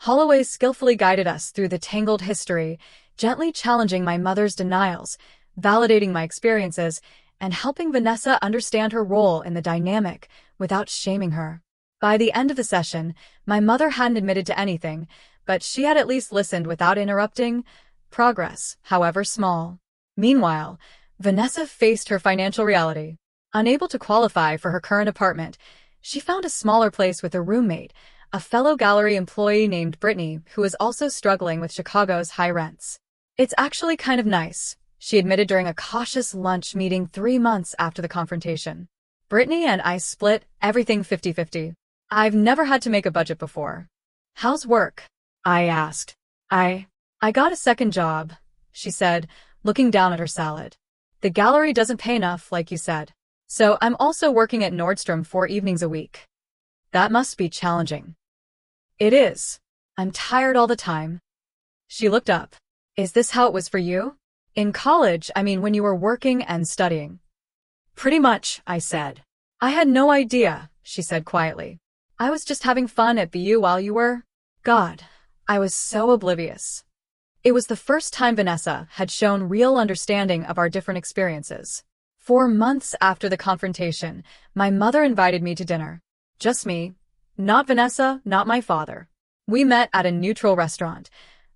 Holloway skillfully guided us through the tangled history, gently challenging my mother's denials, validating my experiences, and helping Vanessa understand her role in the dynamic without shaming her. By the end of the session, my mother hadn't admitted to anything, but she had at least listened without interrupting, progress, however small. Meanwhile, Vanessa faced her financial reality. Unable to qualify for her current apartment, she found a smaller place with a roommate, a fellow gallery employee named Brittany, who was also struggling with Chicago's high rents. It's actually kind of nice, she admitted during a cautious lunch meeting 3 months after the confrontation. Brittany and I split everything 50-50. I've never had to make a budget before. How's work? I asked. I got a second job, she said, looking down at her salad. The gallery doesn't pay enough, like you said. So I'm also working at Nordstrom 4 evenings a week. That must be challenging. It is. I'm tired all the time. She looked up. Is this how it was for you? In college, I mean when you were working and studying. Pretty much, I said. I had no idea, she said quietly. I was just having fun at BU while you were. God, I was so oblivious. It was the first time Vanessa had shown real understanding of our different experiences. 4 months after the confrontation, my mother invited me to dinner. Just me. Not Vanessa, not my father. We met at a neutral restaurant,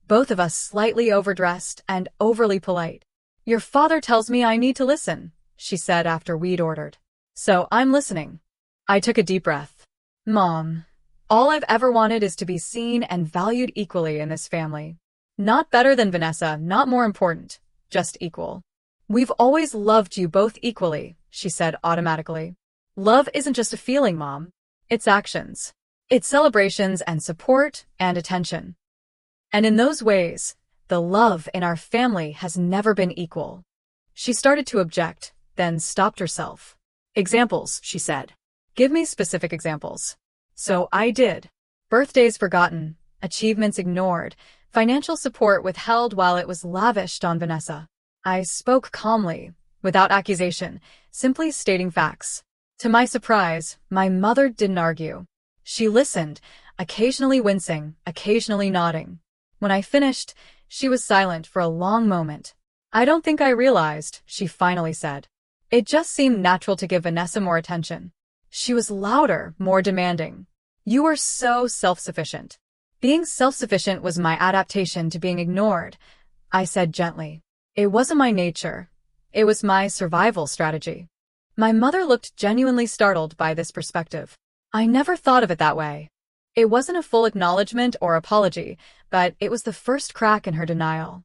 both of us slightly overdressed and overly polite. Your father tells me I need to listen, she said after we'd ordered. So I'm listening. I took a deep breath. Mom, all I've ever wanted is to be seen and valued equally in this family. Not better than Vanessa, not more important, just equal. We've always loved you both equally, she said automatically. Love isn't just a feeling, Mom. It's actions. It's celebrations and support and attention. And in those ways, the love in our family has never been equal. She started to object, then stopped herself. Examples, she said. Give me specific examples. So I did. Birthdays forgotten, achievements ignored, financial support withheld while it was lavished on Vanessa. I spoke calmly, without accusation, simply stating facts. To my surprise, my mother didn't argue. She listened, occasionally wincing, occasionally nodding. When I finished, she was silent for a long moment. I don't think I realized, she finally said. It just seemed natural to give Vanessa more attention. She was louder, more demanding. You were so self-sufficient. Being self-sufficient was my adaptation to being ignored, I said gently. It wasn't my nature. It was my survival strategy. My mother looked genuinely startled by this perspective. I never thought of it that way. It wasn't a full acknowledgement or apology, but it was the first crack in her denial.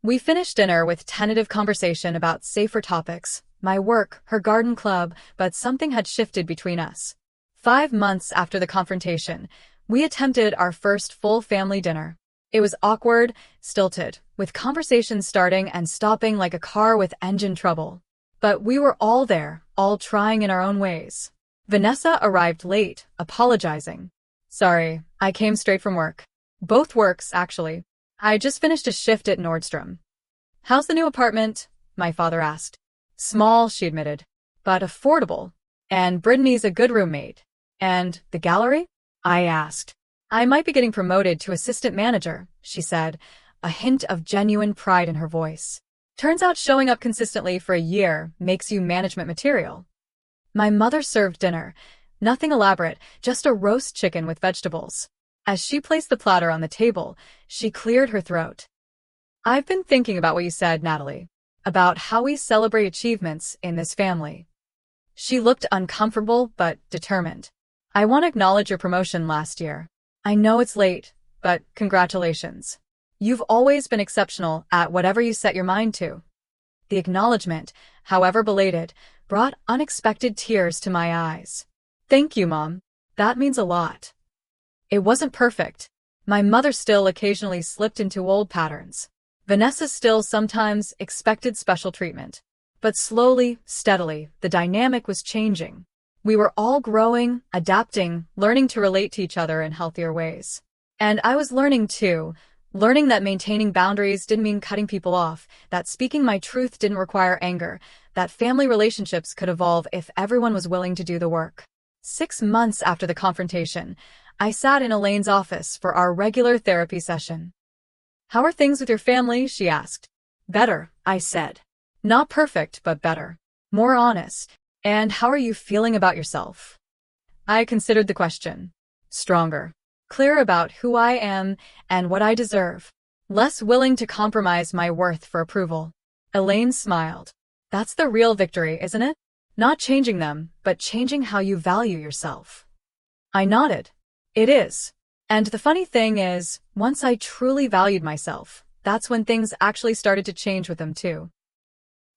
We finished dinner with tentative conversation about safer topics, my work, her garden club, but something had shifted between us. 5 months after the confrontation, we attempted our first full family dinner. It was awkward, stilted, with conversations starting and stopping like a car with engine trouble. But we were all there, all trying in our own ways. Vanessa arrived late, apologizing. Sorry, I came straight from work. Both works, actually. I just finished a shift at Nordstrom. How's the new apartment? My father asked. Small, she admitted, but affordable. And Brittany's a good roommate. And the gallery? I asked. I might be getting promoted to assistant manager, she said, a hint of genuine pride in her voice. Turns out showing up consistently for a year makes you management material. My mother served dinner. Nothing elaborate, just a roast chicken with vegetables. As she placed the platter on the table, she cleared her throat. I've been thinking about what you said, Natalie, about how we celebrate achievements in this family. She looked uncomfortable but determined. I want to acknowledge your promotion last year. I know it's late, but congratulations. You've always been exceptional at whatever you set your mind to. The acknowledgement, however belated, brought unexpected tears to my eyes. Thank you, Mom. That means a lot. It wasn't perfect. My mother still occasionally slipped into old patterns. Vanessa still sometimes expected special treatment. But slowly, steadily, the dynamic was changing. We were all growing, adapting, learning to relate to each other in healthier ways. And I was learning too, learning that maintaining boundaries didn't mean cutting people off, that speaking my truth didn't require anger, that family relationships could evolve if everyone was willing to do the work. 6 months after the confrontation, I sat in Elaine's office for our regular therapy session. How are things with your family? She asked. Better, I said. Not perfect, but better. More honest. And how are you feeling about yourself? I considered the question. Stronger. Clear about who I am and what I deserve. Less willing to compromise my worth for approval. Elaine smiled. That's the real victory, isn't it? Not changing them, but changing how you value yourself. I nodded. It is. And the funny thing is, once I truly valued myself, that's when things actually started to change with them too.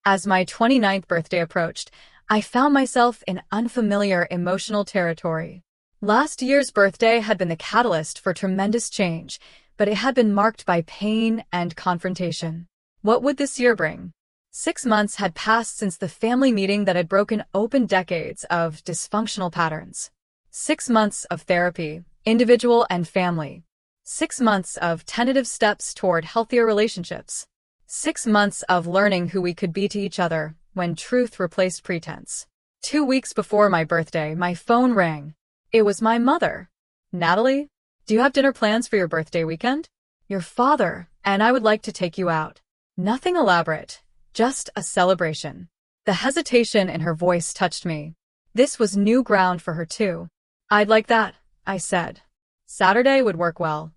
As my 29th birthday approached, I found myself in unfamiliar emotional territory. Last year's birthday had been the catalyst for tremendous change, but it had been marked by pain and confrontation. What would this year bring? 6 months had passed since the family meeting that had broken open decades of dysfunctional patterns. 6 months of therapy, individual and family. 6 months of tentative steps toward healthier relationships. 6 months of learning who we could be to each other when truth replaced pretense. 2 weeks before my birthday, my phone rang. It was my mother. Natalie, do you have dinner plans for your birthday weekend? Your father and I would like to take you out. Nothing elaborate, just a celebration. The hesitation in her voice touched me. This was new ground for her too. I'd like that, I said. Saturday would work well.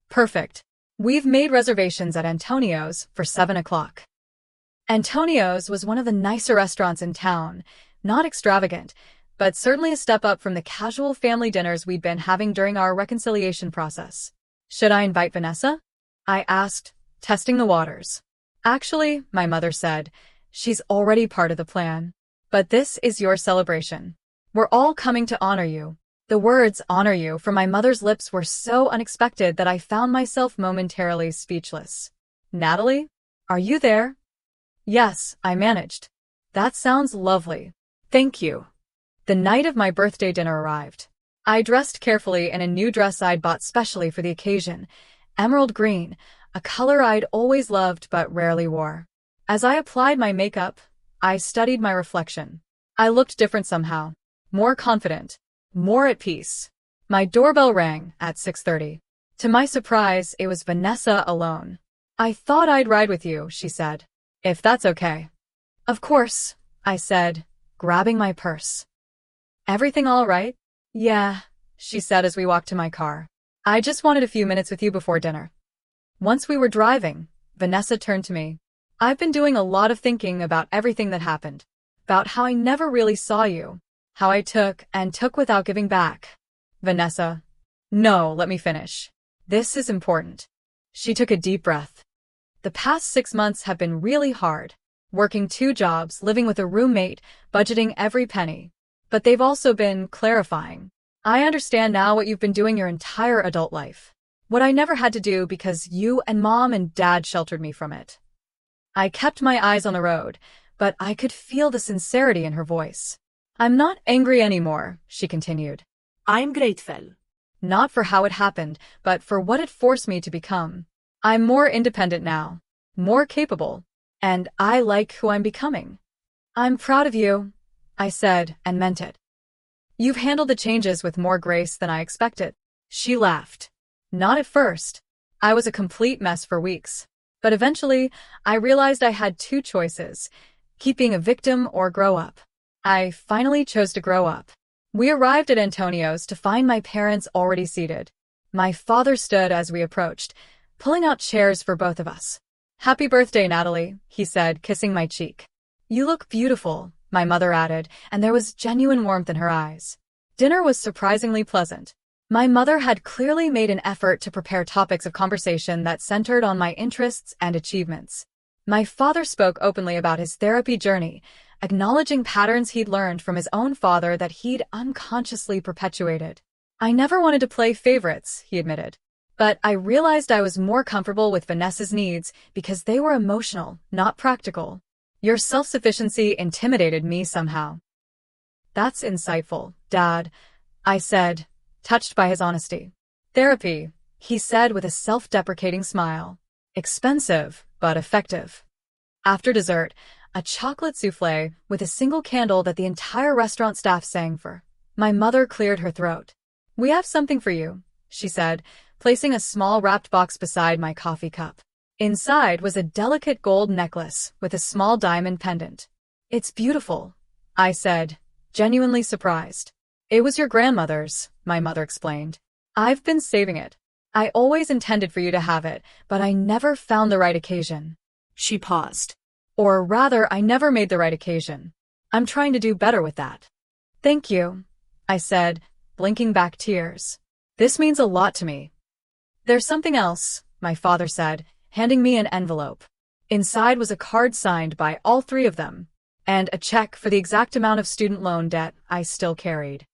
Perfect. We've made reservations at Antonio's for 7 o'clock. Antonio's was one of the nicer restaurants in town, not extravagant, but certainly a step up from the casual family dinners we'd been having during our reconciliation process. Should I invite Vanessa? I asked, testing the waters. Actually, my mother said, she's already part of the plan. But this is your celebration. We're all coming to honor you. The words honor you from my mother's lips were so unexpected that I found myself momentarily speechless. Natalie? Are you there? Yes, I managed. That sounds lovely. Thank you. The night of my birthday dinner arrived. I dressed carefully in a new dress I'd bought specially for the occasion, emerald green, a color I'd always loved but rarely wore. As I applied my makeup, I studied my reflection. I looked different somehow, more confident, more at peace. My doorbell rang at 6:30. To my surprise, it was Vanessa alone. I thought I'd ride with you, she said. If that's okay. Of course, I said, grabbing my purse. Everything all right? Yeah, she said as we walked to my car. I just wanted a few minutes with you before dinner. Once we were driving, Vanessa turned to me. I've been doing a lot of thinking about everything that happened, about how I never really saw you, how I took and took without giving back. Vanessa. No, let me finish. This is important. She took a deep breath. The past 6 months have been really hard. Working 2 jobs, living with a roommate, budgeting every penny. But they've also been clarifying. I understand now what you've been doing your entire adult life. What I never had to do because you and Mom and Dad sheltered me from it. I kept my eyes on the road, but I could feel the sincerity in her voice. I'm not angry anymore, she continued. I'm grateful. Not for how it happened, but for what it forced me to become. I'm more independent now, more capable, and I like who I'm becoming. I'm proud of you, I said, and meant it. You've handled the changes with more grace than I expected. She laughed. Not at first. I was a complete mess for weeks. But eventually, I realized I had 2 choices, keep being a victim or grow up. I finally chose to grow up. We arrived at Antonio's to find my parents already seated. My father stood as we approached, pulling out chairs for both of us. Happy birthday, Natalie, he said, kissing my cheek. You look beautiful, my mother added, and there was genuine warmth in her eyes. Dinner was surprisingly pleasant. My mother had clearly made an effort to prepare topics of conversation that centered on my interests and achievements. My father spoke openly about his therapy journey, acknowledging patterns he'd learned from his own father that he'd unconsciously perpetuated. I never wanted to play favorites, he admitted. But I realized I was more comfortable with Vanessa's needs because they were emotional, not practical. Your self-sufficiency intimidated me somehow. That's insightful, Dad, I said, touched by his honesty. Therapy, he said with a self-deprecating smile. Expensive, but effective. After dessert, a chocolate soufflé with a single candle that the entire restaurant staff sang for. My mother cleared her throat. We have something for you, she said, placing a small wrapped box beside my coffee cup. Inside was a delicate gold necklace with a small diamond pendant. It's beautiful, I said, genuinely surprised. It was your grandmother's, my mother explained. I've been saving it. I always intended for you to have it, but I never found the right occasion. She paused. Or rather, I never made the right occasion. I'm trying to do better with that. Thank you, I said, blinking back tears. This means a lot to me. There's something else, my father said, handing me an envelope. Inside was a card signed by all 3 of them, and a check for the exact amount of student loan debt I still carried.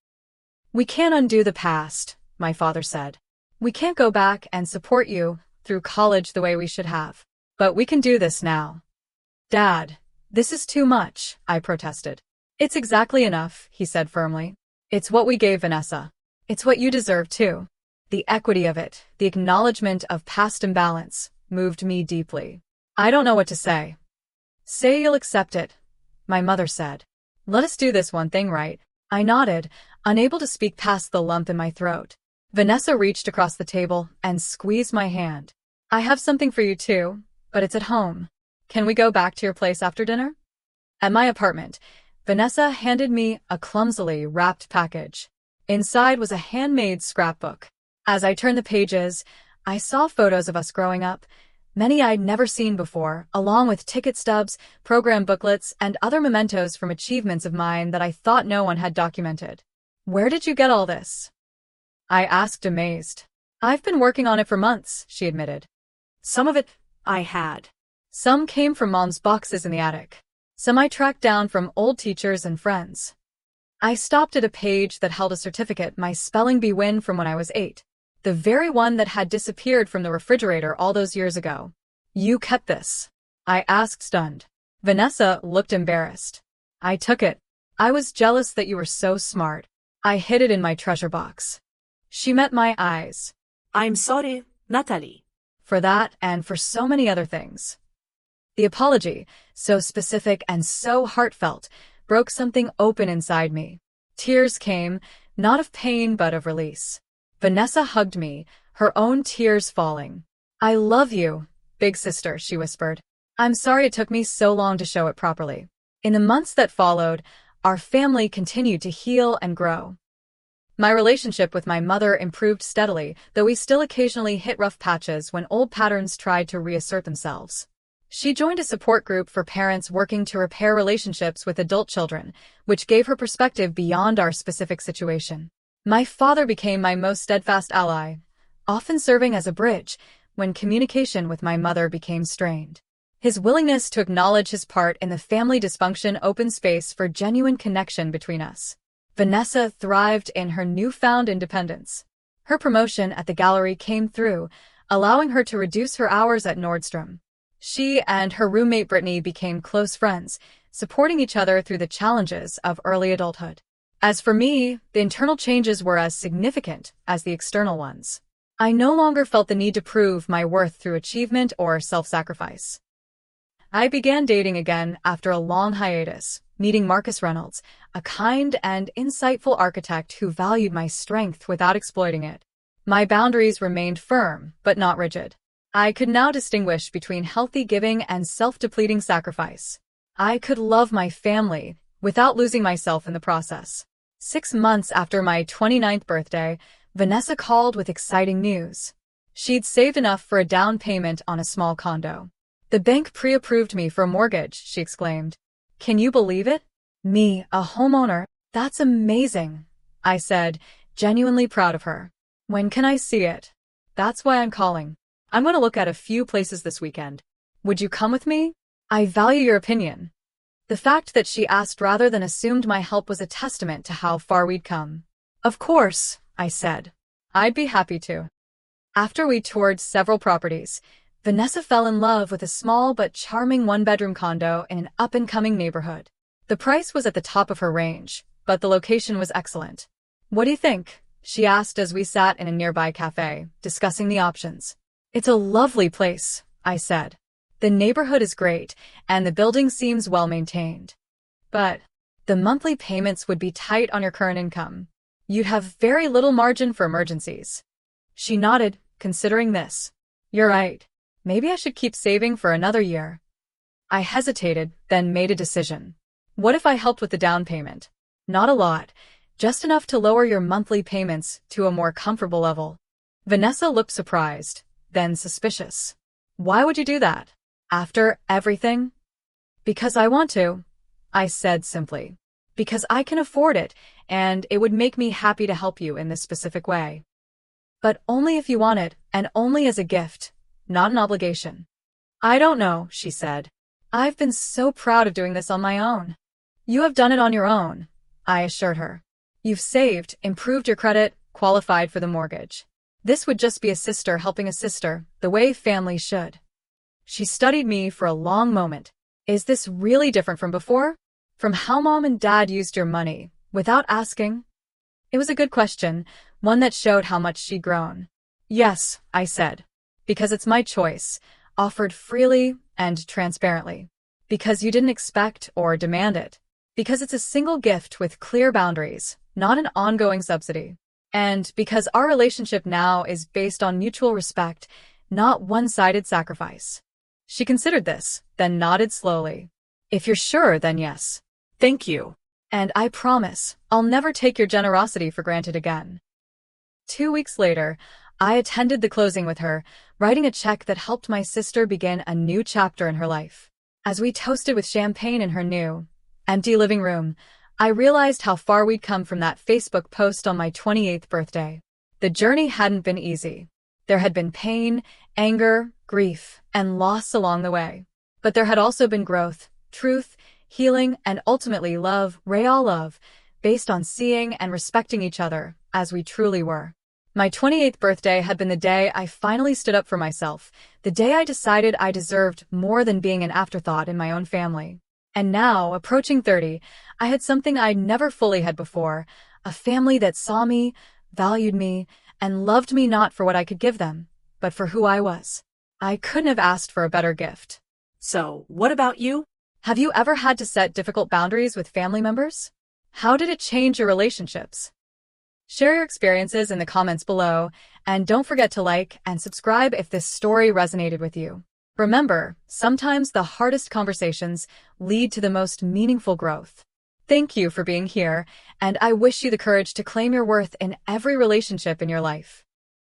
We can't undo the past, my father said. We can't go back and support you through college the way we should have. But we can do this now. Dad, this is too much, I protested. It's exactly enough, he said firmly. It's what we gave Vanessa. It's what you deserve too. The equity of it, the acknowledgement of past imbalance, moved me deeply. I don't know what to say. Say you'll accept it, my mother said. Let us do this one thing right. I nodded, unable to speak past the lump in my throat. Vanessa reached across the table and squeezed my hand. I have something for you too, but it's at home. Can we go back to your place after dinner? At my apartment, Vanessa handed me a clumsily wrapped package. Inside was a handmade scrapbook. As I turned the pages, I saw photos of us growing up, many I'd never seen before, along with ticket stubs, program booklets, and other mementos from achievements of mine that I thought no one had documented. Where did you get all this? I asked, amazed. I've been working on it for months, she admitted. Some of it I had. Some came from Mom's boxes in the attic. Some I tracked down from old teachers and friends. I stopped at a page that held a certificate, my spelling bee win from when I was 8. The very one that had disappeared from the refrigerator all those years ago. You kept this? I asked, stunned. Vanessa looked embarrassed. I took it. I was jealous that you were so smart. I hid it in my treasure box. She met my eyes. I'm sorry, Natalie. For that and for so many other things. The apology, so specific and so heartfelt, broke something open inside me. Tears came, not of pain but of release. Vanessa hugged me, her own tears falling. I love you, big sister, she whispered. I'm sorry it took me so long to show it properly. In the months that followed, our family continued to heal and grow. My relationship with my mother improved steadily, though we still occasionally hit rough patches when old patterns tried to reassert themselves. She joined a support group for parents working to repair relationships with adult children, which gave her perspective beyond our specific situation. My father became my most steadfast ally, often serving as a bridge when communication with my mother became strained. His willingness to acknowledge his part in the family dysfunction opened space for genuine connection between us. Vanessa thrived in her newfound independence. Her promotion at the gallery came through, allowing her to reduce her hours at Nordstrom. She and her roommate Brittany became close friends, supporting each other through the challenges of early adulthood. As for me, the internal changes were as significant as the external ones. I no longer felt the need to prove my worth through achievement or self-sacrifice. I began dating again after a long hiatus, meeting Marcus Reynolds, a kind and insightful architect who valued my strength without exploiting it. My boundaries remained firm, but not rigid. I could now distinguish between healthy giving and self-depleting sacrifice. I could love my family without losing myself in the process. 6 months after my 29th birthday, Vanessa called with exciting news. She'd saved enough for a down payment on a small condo. "The bank pre-approved me for a mortgage," she exclaimed. "Can you believe it? Me, a homeowner? That's amazing," I said, genuinely proud of her. "When can I see it?" "That's why I'm calling. I'm going to look at a few places this weekend. Would you come with me? I value your opinion." The fact that she asked rather than assumed my help was a testament to how far we'd come. "Of course," I said. "I'd be happy to." After we toured several properties, Vanessa fell in love with a small but charming one-bedroom condo in an up-and-coming neighborhood. The price was at the top of her range, but the location was excellent. "What do you think?" she asked as we sat in a nearby cafe, discussing the options. "It's a lovely place," I said. "The neighborhood is great, and the building seems well-maintained. But the monthly payments would be tight on your current income. You'd have very little margin for emergencies." She nodded, considering this. "You're right. Maybe I should keep saving for another year." I hesitated, then made a decision. "What if I helped with the down payment? Not a lot, just enough to lower your monthly payments to a more comfortable level." Vanessa looked surprised, then suspicious. "Why would you do that? After everything?" "Because I want to," I said simply. "Because I can afford it, and it would make me happy to help you in this specific way. But only if you want it, and only as a gift, not an obligation." "I don't know," she said. "I've been so proud of doing this on my own." "You have done it on your own," I assured her. "You've saved, improved your credit, qualified for the mortgage. This would just be a sister helping a sister, the way families should." She studied me for a long moment. "Is this really different from before? From how Mom and Dad used your money, without asking?" It was a good question, one that showed how much she'd grown. "Yes," I said. "Because it's my choice, offered freely and transparently. Because you didn't expect or demand it. Because it's a single gift with clear boundaries, not an ongoing subsidy. And because our relationship now is based on mutual respect, not one-sided sacrifice." She considered this, then nodded slowly. "If you're sure, then yes." "Thank you. And I promise, I'll never take your generosity for granted again." 2 weeks later, I attended the closing with her, writing a check that helped my sister begin a new chapter in her life. As we toasted with champagne in her new, empty living room, I realized how far we'd come from that Facebook post on my 28th birthday. The journey hadn't been easy. There had been pain, anger, grief, and loss along the way. But there had also been growth, truth, healing, and ultimately love, real love, based on seeing and respecting each other as we truly were. My 28th birthday had been the day I finally stood up for myself, the day I decided I deserved more than being an afterthought in my own family. And now, approaching 30, I had something I'd never fully had before, a family that saw me, valued me, and loved me not for what I could give them, but for who I was. I couldn't have asked for a better gift. So, what about you? Have you ever had to set difficult boundaries with family members? How did it change your relationships? Share your experiences in the comments below, and don't forget to like and subscribe if this story resonated with you. Remember, sometimes the hardest conversations lead to the most meaningful growth. Thank you for being here, and I wish you the courage to claim your worth in every relationship in your life.